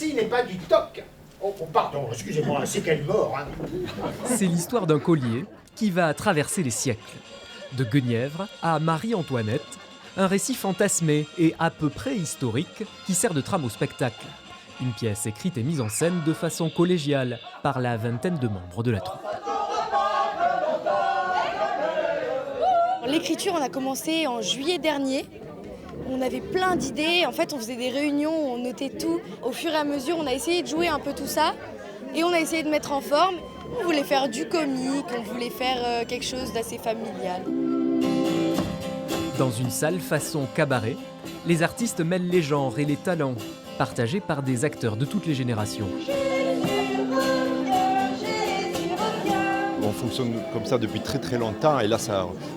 ceci n'est pas du toc. Oh, pardon, excusez-moi, c'est quelle mort, hein. C'est l'histoire d'un collier qui va traverser les siècles. De Guenièvre à Marie-Antoinette, un récit fantasmé et à peu près historique qui sert de trame au spectacle. Une pièce écrite et mise en scène de façon collégiale par la vingtaine de membres de la troupe. L'écriture, on a commencé en juillet dernier. On avait plein d'idées. En fait, on faisait des réunions, on notait tout. Au fur et à mesure, on a essayé de jouer un peu tout ça. Et on a essayé de mettre en forme. On voulait faire du comique, on voulait faire quelque chose d'assez familial. Dans une salle façon cabaret, les artistes mêlent les genres et les talents, partagés par des acteurs de toutes les générations. On fonctionne comme ça depuis très très longtemps et là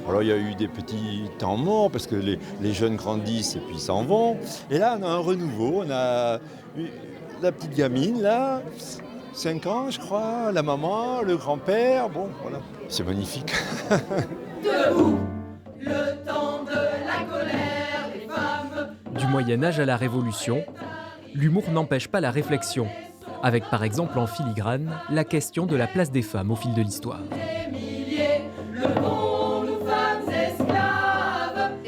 alors il y a eu des petits temps morts parce que les jeunes grandissent et puis ils s'en vont. Et là on a un renouveau, on a la petite gamine là, 5 ans je crois, la maman, le grand-père, bon voilà, c'est magnifique. Debout, le temps de la colère des femmes. Du Moyen-Âge à la Révolution, l'humour n'empêche pas la réflexion, avec par exemple en filigrane la question de la place des femmes au fil de l'histoire.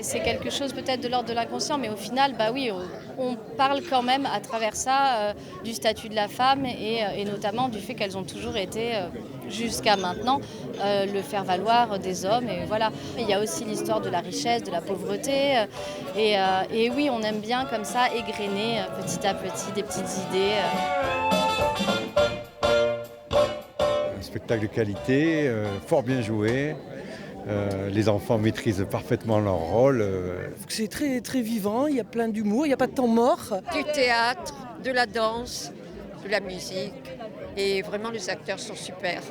C'est quelque chose peut-être de l'ordre de l'inconscient, mais au final, bah oui, on parle quand même à travers ça du statut de la femme et notamment du fait qu'elles ont toujours été, jusqu'à maintenant, le faire-valoir des hommes. Et voilà. Il y a aussi l'histoire de la richesse, de la pauvreté. Et oui, on aime bien comme ça égrener petit à petit des petites idées. Un spectacle de qualité, fort bien joué. Les enfants maîtrisent parfaitement leur rôle. C'est très, très vivant, il y a plein d'humour, il n'y a pas de temps mort. Du théâtre, de la danse, de la musique. Et vraiment, les acteurs sont super.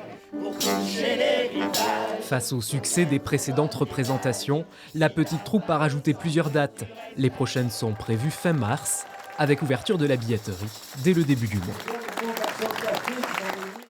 Face au succès des précédentes représentations, la petite troupe a rajouté plusieurs dates. Les prochaines sont prévues fin mars, avec ouverture de la billetterie dès le début du mois.